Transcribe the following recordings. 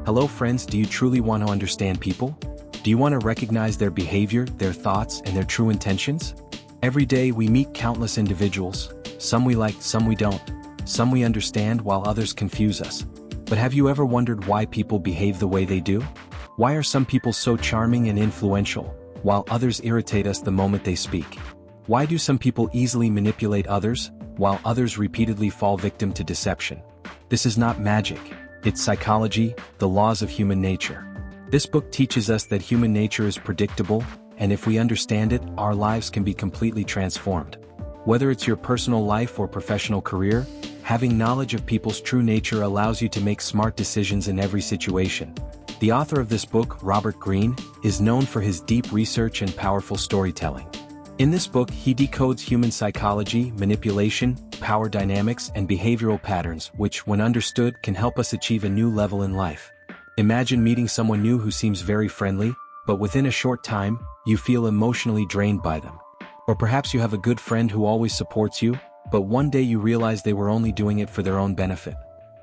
Hello friends, do you truly want to understand people? Do you want to recognize their behavior, their thoughts, and their true intentions? Every day we meet countless individuals, some we like, some we don't, some we understand while others confuse us. But have you ever wondered why people behave the way they do? Why are some people so charming and influential, while others irritate us the moment they speak? Why do some people easily manipulate others, while others repeatedly fall victim to deception? This is not magic, it's psychology, the laws of human nature. This book teaches us that human nature is predictable, and if we understand it, our lives can be completely transformed. Whether it's your personal life or professional career, having knowledge of people's true nature allows you to make smart decisions in every situation. The author of this book, Robert Greene, is known for his deep research and powerful storytelling. In this book, he decodes human psychology, manipulation, power dynamics, and behavioral patterns which, when understood, can help us achieve a new level in life. Imagine meeting someone new who seems very friendly, but within a short time, you feel emotionally drained by them. Or perhaps you have a good friend who always supports you, but one day you realize they were only doing it for their own benefit.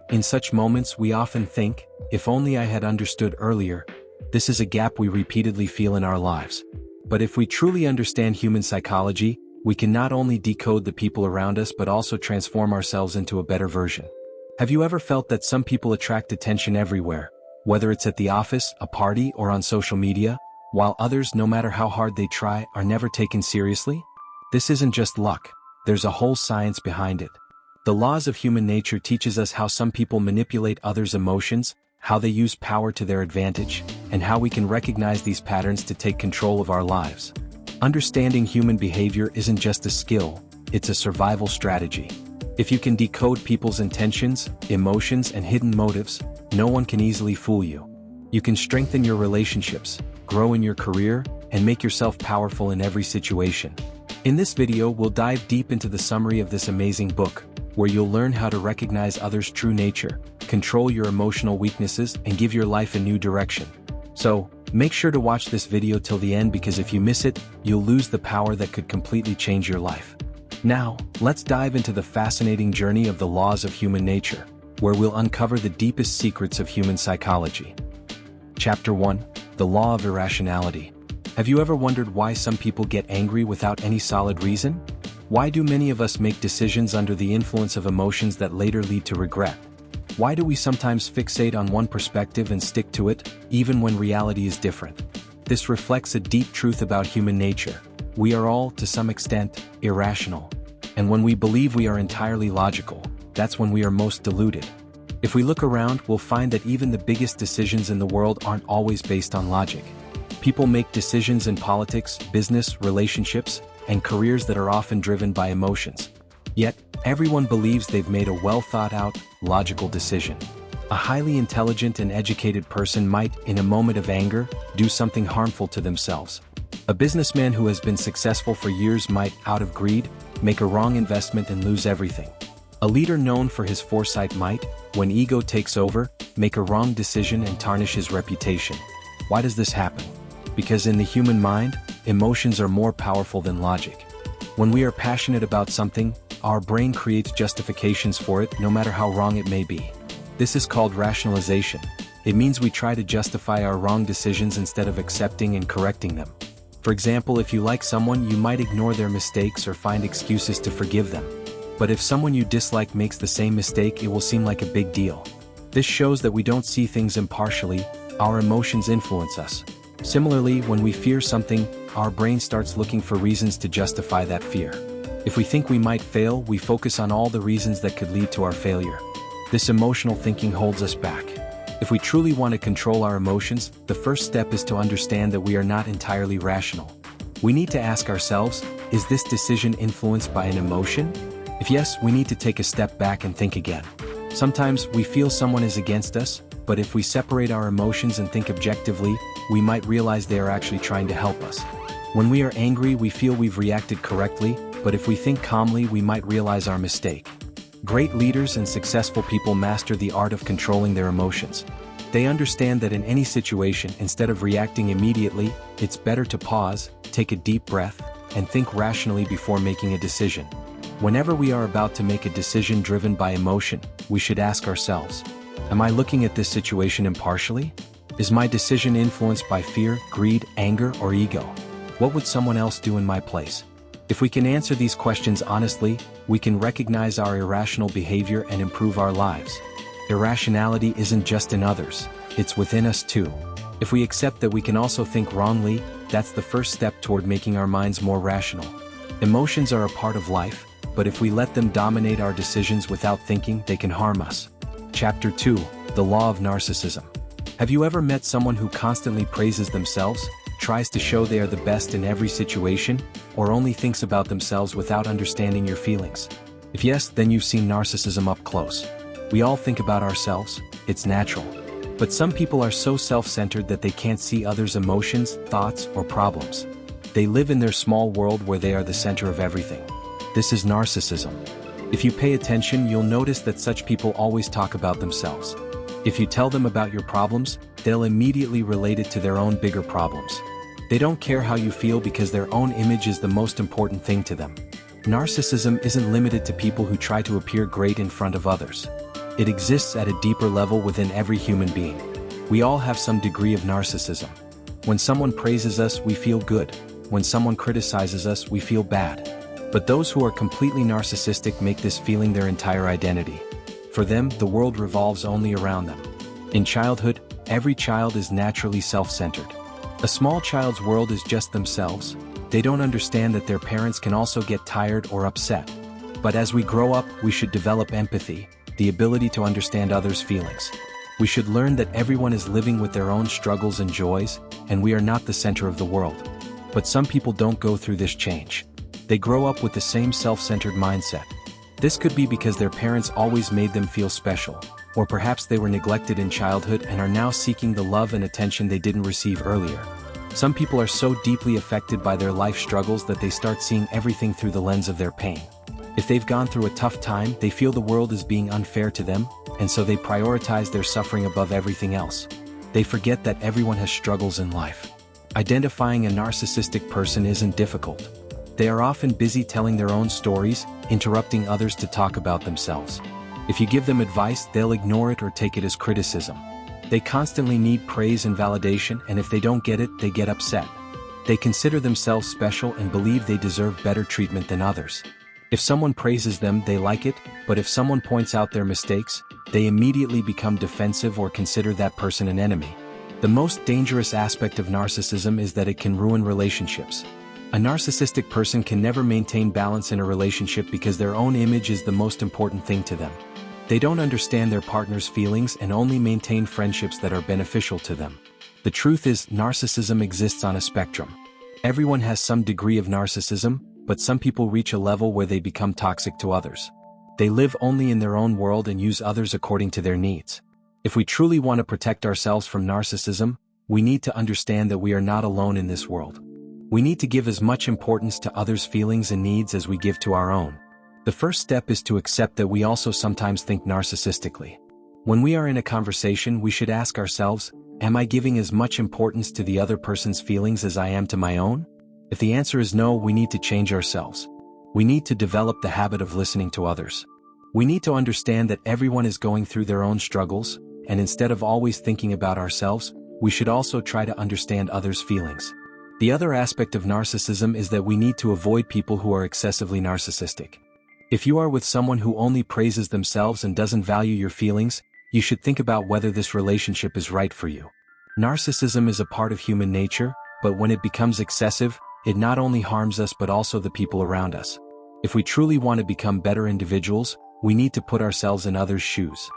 In such moments we often think, if only I had understood earlier. This is a gap we repeatedly feel in our lives. But if we truly understand human psychology, we can not only decode the people around us but also transform ourselves into a better version. Have you ever felt that some people attract attention everywhere, whether it's at the office, a party, or on social media, while others, no matter how hard they try, are never taken seriously? This isn't just luck, there's a whole science behind it. The laws of human nature teaches us how some people manipulate others' emotions, how they use power to their advantage, and how we can recognize these patterns to take control of our lives. Understanding human behavior isn't just a skill, it's a survival strategy. If you can decode people's intentions, emotions, and hidden motives, no one can easily fool you. You can strengthen your relationships, grow in your career, and make yourself powerful in every situation. In this video, we'll dive deep into the summary of this amazing book, where you'll learn how to recognize others' true nature, control your emotional weaknesses, and give your life a new direction. So, make sure to watch this video till the end because if you miss it, you'll lose the power that could completely change your life. Now, let's dive into the fascinating journey of the laws of human nature, where we'll uncover the deepest secrets of human psychology. Chapter 1: The Law of Irrationality. Have you ever wondered why some people get angry without any solid reason? Why do many of us make decisions under the influence of emotions that later lead to regret? Why do we sometimes fixate on one perspective and stick to it, even when reality is different? This reflects a deep truth about human nature. We are all, to some extent, irrational. And when we believe we are entirely logical, that's when we are most deluded. If we look around, we'll find that even the biggest decisions in the world aren't always based on logic. People make decisions in politics, business, relationships, and careers that are often driven by emotions. Yet, everyone believes they've made a well-thought-out, logical decision. A highly intelligent and educated person might, in a moment of anger, do something harmful to themselves. A businessman who has been successful for years might, out of greed, make a wrong investment and lose everything. A leader known for his foresight might, when ego takes over, make a wrong decision and tarnish his reputation. Why does this happen? Because in the human mind, emotions are more powerful than logic. When we are passionate about something, our brain creates justifications for it, no matter how wrong it may be. This is called rationalization. It means we try to justify our wrong decisions instead of accepting and correcting them. For example, if you like someone, you might ignore their mistakes or find excuses to forgive them. But if someone you dislike makes the same mistake, it will seem like a big deal. This shows that we don't see things impartially, our emotions influence us. Similarly, when we fear something, our brain starts looking for reasons to justify that fear. If we think we might fail, we focus on all the reasons that could lead to our failure. This emotional thinking holds us back. If we truly want to control our emotions, the first step is to understand that we are not entirely rational. We need to ask ourselves, is this decision influenced by an emotion? If yes, we need to take a step back and think again. Sometimes we feel someone is against us, but if we separate our emotions and think objectively, we might realize they are actually trying to help us. When we are angry, we feel we've reacted correctly, but if we think calmly, we might realize our mistake. Great leaders and successful people master the art of controlling their emotions. They understand that in any situation, instead of reacting immediately, it's better to pause, take a deep breath, and think rationally before making a decision. Whenever we are about to make a decision driven by emotion, we should ask ourselves, Am I looking at this situation impartially? Is my decision influenced by fear, greed, anger, or ego? What would someone else do in my place? If we can answer these questions honestly, we can recognize our irrational behavior and improve our lives. Irrationality isn't just in others, it's within us too. If we accept that we can also think wrongly, that's the first step toward making our minds more rational. Emotions are a part of life, but if we let them dominate our decisions without thinking, they can harm us. Chapter 2, The Law of Narcissism. Have you ever met someone who constantly praises themselves, tries to show they are the best in every situation, or only thinks about themselves without understanding your feelings? If yes, then you've seen narcissism up close. We all think about ourselves, it's natural. But some people are so self-centered that they can't see others' emotions, thoughts, or problems. They live in their small world where they are the center of everything. This is narcissism. If you pay attention, you'll notice that such people always talk about themselves. If you tell them about your problems, they'll immediately relate it to their own bigger problems. They don't care how you feel because their own image is the most important thing to them. Narcissism isn't limited to people who try to appear great in front of others. It exists at a deeper level within every human being. We all have some degree of narcissism. When someone praises us, we feel good. When someone criticizes us, we feel bad. But those who are completely narcissistic make this feeling their entire identity. For them, the world revolves only around them. In childhood, every child is naturally self-centered. A small child's world is just themselves. They don't understand that their parents can also get tired or upset. But as we grow up, we should develop empathy, the ability to understand others' feelings. We should learn that everyone is living with their own struggles and joys, and we are not the center of the world. But some people don't go through this change. They grow up with the same self-centered mindset. This could be because their parents always made them feel special, or perhaps they were neglected in childhood and are now seeking the love and attention they didn't receive earlier. Some people are so deeply affected by their life struggles that they start seeing everything through the lens of their pain. If they've gone through a tough time, they feel the world is being unfair to them, and so they prioritize their suffering above everything else. They forget that everyone has struggles in life. Identifying a narcissistic person isn't difficult. They are often busy telling their own stories, interrupting others to talk about themselves. If you give them advice, they'll ignore it or take it as criticism. They constantly need praise and validation, and if they don't get it, they get upset. They consider themselves special and believe they deserve better treatment than others. If someone praises them, they like it, but if someone points out their mistakes, they immediately become defensive or consider that person an enemy. The most dangerous aspect of narcissism is that it can ruin relationships. A narcissistic person can never maintain balance in a relationship because their own image is the most important thing to them. They don't understand their partner's feelings and only maintain friendships that are beneficial to them. The truth is, narcissism exists on a spectrum. Everyone has some degree of narcissism, but some people reach a level where they become toxic to others. They live only in their own world and use others according to their needs. If we truly want to protect ourselves from narcissism, we need to understand that we are not alone in this world. We need to give as much importance to others' feelings and needs as we give to our own. The first step is to accept that we also sometimes think narcissistically. When we are in a conversation, we should ask ourselves, am I giving as much importance to the other person's feelings as I am to my own? If the answer is no, we need to change ourselves. We need to develop the habit of listening to others. We need to understand that everyone is going through their own struggles, and instead of always thinking about ourselves, we should also try to understand others' feelings. The other aspect of narcissism is that we need to avoid people who are excessively narcissistic. If you are with someone who only praises themselves and doesn't value your feelings, you should think about whether this relationship is right for you. Narcissism is a part of human nature, but when it becomes excessive, it not only harms us but also the people around us. If we truly want to become better individuals, we need to put ourselves in others' shoes.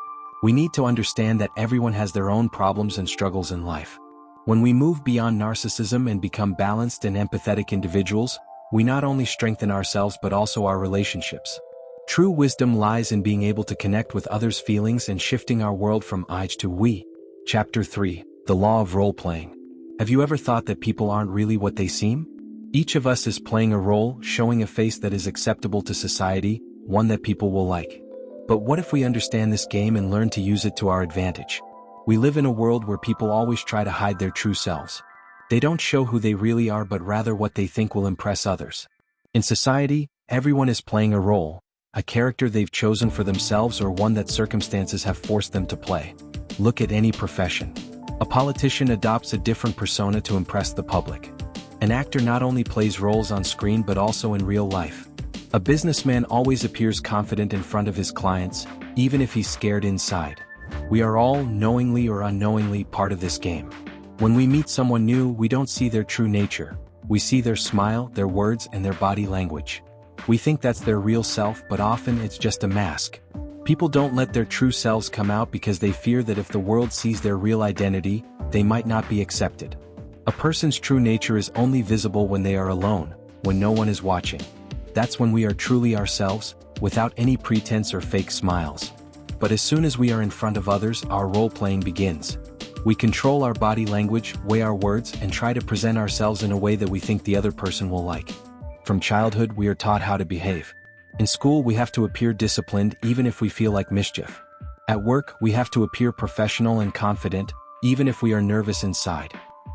We need to understand that everyone has their own problems and struggles in life. When we move beyond narcissism and become balanced and empathetic individuals, we not only strengthen ourselves but also our relationships. True wisdom lies in being able to connect with others' feelings and shifting our world from I to we. Chapter 3, The Law of Role-Playing. Have you ever thought that people aren't really what they seem? Each of us is playing a role, showing a face that is acceptable to society, one that people will like. But what if we understand this game and learn to use it to our advantage? We live in a world where people always try to hide their true selves. They don't show who they really are but rather what they think will impress others. In society, everyone is playing a role. a character they've chosen for themselves or one that circumstances have forced them to play. Look at any profession. A politician adopts a different persona to impress the public. An actor not only plays roles on screen but also in real life. A businessman always appears confident in front of his clients, even if he's scared inside. We are all, knowingly or unknowingly, part of this game. When we meet someone new, we don't see their true nature. We see their smile, their words, and their body language. We think that's their real self, but often it's just a mask. People don't let their true selves come out because they fear that if the world sees their real identity, they might not be accepted. A person's true nature is only visible when they are alone, when no one is watching. That's when we are truly ourselves, without any pretense or fake smiles. But as soon as we are in front of others, our role-playing begins. We control our body language, weigh our words, and try to present ourselves in a way that we think the other person will like. From childhood, we are taught how to behave. In school, we have to appear disciplined even if we feel like mischief. At work, we have to appear professional and confident, even if we are nervous inside.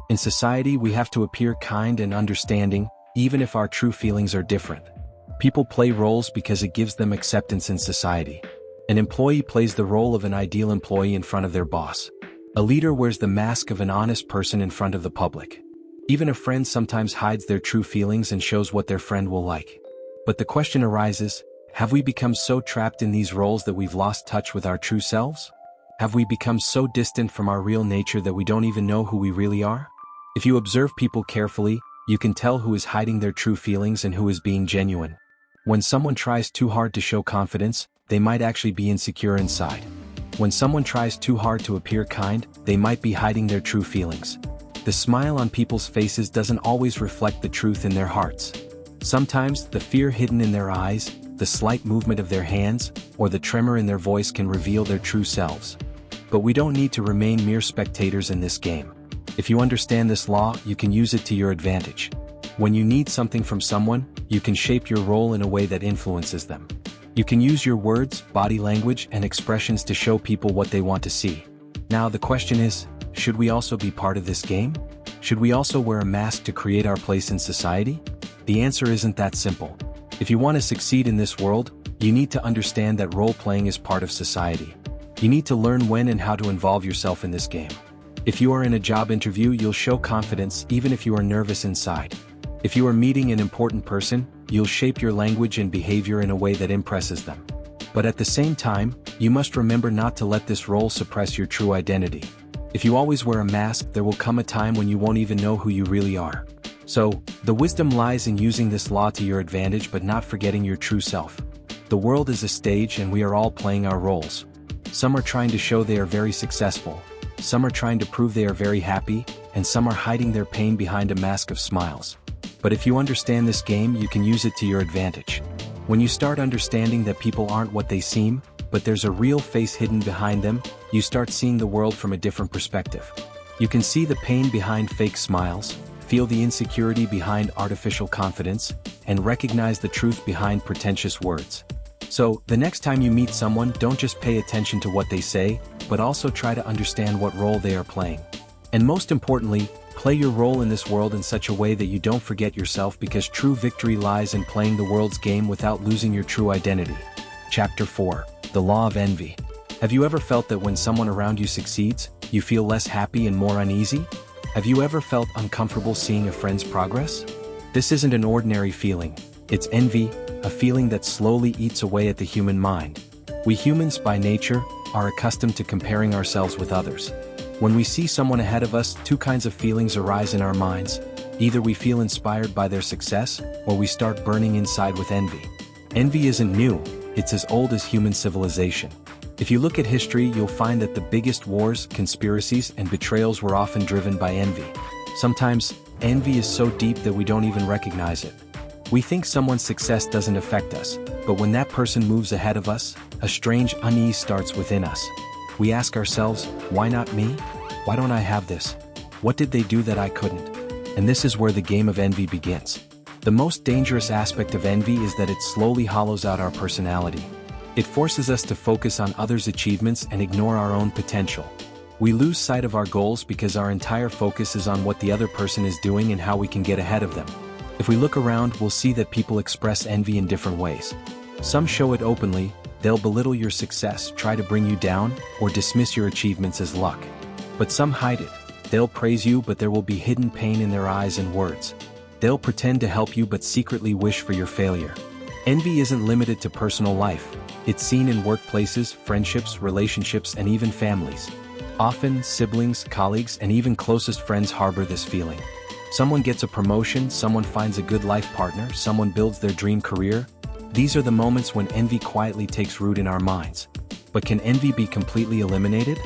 In society, we have to appear kind and understanding, even if our true feelings are different. People play roles because it gives them acceptance in society. An employee plays the role of an ideal employee in front of their boss. A leader wears the mask of an honest person in front of the public. Even a friend sometimes hides their true feelings and shows what their friend will like. But the question arises, have we become so trapped in these roles that we've lost touch with our true selves? Have we become so distant from our real nature that we don't even know who we really are? If you observe people carefully, you can tell who is hiding their true feelings and who is being genuine. When someone tries too hard to show confidence, they might actually be insecure inside. When someone tries too hard to appear kind, they might be hiding their true feelings. The smile on people's faces doesn't always reflect the truth in their hearts. Sometimes, the fear hidden in their eyes, the slight movement of their hands, or the tremor in their voice can reveal their true selves. But we don't need to remain mere spectators in this game. If you understand this law, you can use it to your advantage. When you need something from someone, you can shape your role in a way that influences them. You can use your words, body language, and expressions to show people what they want to see. Now the question is, should we also be part of this game? Should we also wear a mask to create our place in society? The answer isn't that simple. If you want to succeed in this world, you need to understand that role-playing is part of society. You need to learn when and how to involve yourself in this game. If you are in a job interview, you'll show confidence even if you are nervous inside. If you are meeting an important person, you'll shape your language and behavior in a way that impresses them. But at the same time, you must remember not to let this role suppress your true identity. If you always wear a mask, there will come a time when you won't even know who you really are. So, the wisdom lies in using this law to your advantage but not forgetting your true self. The world is a stage and we are all playing our roles. Some are trying to show they are very successful, some are trying to prove they are very happy, and some are hiding their pain behind a mask of smiles. But if you understand this game, you can use it to your advantage. When you start understanding that people aren't what they seem, but there's a real face hidden behind them, you start seeing the world from a different perspective. You can see the pain behind fake smiles, feel the insecurity behind artificial confidence, and recognize the truth behind pretentious words. So, the next time you meet someone, don't just pay attention to what they say, but also try to understand what role they are playing. And most importantly, play your role in this world in such a way that you don't forget yourself, because true victory lies in playing the world's game without losing your true identity. Chapter 4. The Law of Envy. Have you ever felt that when someone around you succeeds, you feel less happy and more uneasy? Have you ever felt uncomfortable seeing a friend's progress? This isn't an ordinary feeling. It's envy, a feeling that slowly eats away at the human mind. We humans, by nature, are accustomed to comparing ourselves with others. When we see someone ahead of us, two kinds of feelings arise in our minds. Either we feel inspired by their success, or we start burning inside with envy. Envy isn't new, it's as old as human civilization. If you look at history, you'll find that the biggest wars, conspiracies, and betrayals were often driven by envy. Sometimes, envy is so deep that we don't even recognize it. We think someone's success doesn't affect us, but when that person moves ahead of us, a strange unease starts within us. We ask ourselves, why not me? Why don't I have this? What did they do that I couldn't? And this is where the game of envy begins. The most dangerous aspect of envy is that it slowly hollows out our personality. It forces us to focus on others' achievements and ignore our own potential. We lose sight of our goals because our entire focus is on what the other person is doing and how we can get ahead of them. If we look around, we'll see that people express envy in different ways. Some show it openly, they'll belittle your success, try to bring you down, or dismiss your achievements as luck. But some hide it. They'll praise you, but there will be hidden pain in their eyes and words. They'll pretend to help you but secretly wish for your failure. Envy isn't limited to personal life. It's seen in workplaces, friendships, relationships, and even families. Often, siblings, colleagues, and even closest friends harbor this feeling. Someone gets a promotion, someone finds a good life partner, someone builds their dream career. These are the moments when envy quietly takes root in our minds. But can envy be completely eliminated?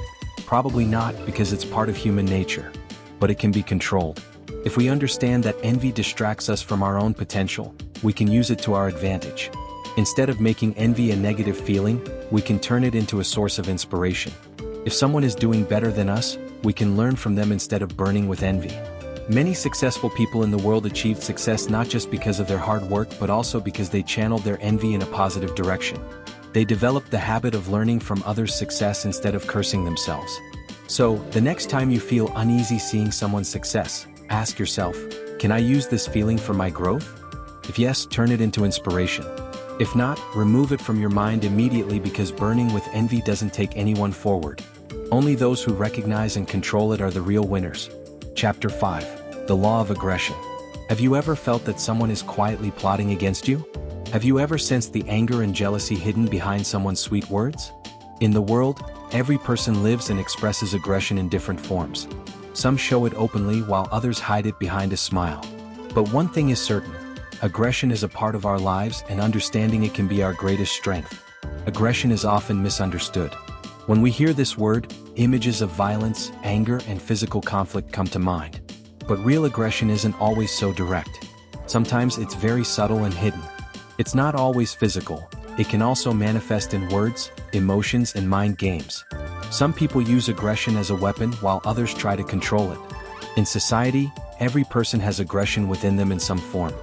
Probably not, because it's part of human nature. But it can be controlled. If we understand that envy distracts us from our own potential, we can use it to our advantage. Instead of making envy a negative feeling, we can turn it into a source of inspiration. If someone is doing better than us, we can learn from them instead of burning with envy. Many successful people in the world achieved success not just because of their hard work but also because they channeled their envy in a positive direction. They developed the habit of learning from others' success instead of cursing themselves. So, the next time you feel uneasy seeing someone's success, ask yourself, can I use this feeling for my growth? If yes, turn it into inspiration. If not, remove it from your mind immediately, because burning with envy doesn't take anyone forward. Only those who recognize and control it are the real winners. Chapter 5. The Law of Aggression. Have you ever felt that someone is quietly plotting against you? Have you ever sensed the anger and jealousy hidden behind someone's sweet words? In the world, every person lives and expresses aggression in different forms. Some show it openly while others hide it behind a smile. But one thing is certain. Aggression is a part of our lives, and understanding it can be our greatest strength. Aggression is often misunderstood. When we hear this word, images of violence, anger, and physical conflict come to mind. But real aggression isn't always so direct. Sometimes it's very subtle and hidden. It's not always physical. It can also manifest in words, emotions, and mind games. Some people use aggression as a weapon while others try to control it. In society, every person has aggression within them in some form.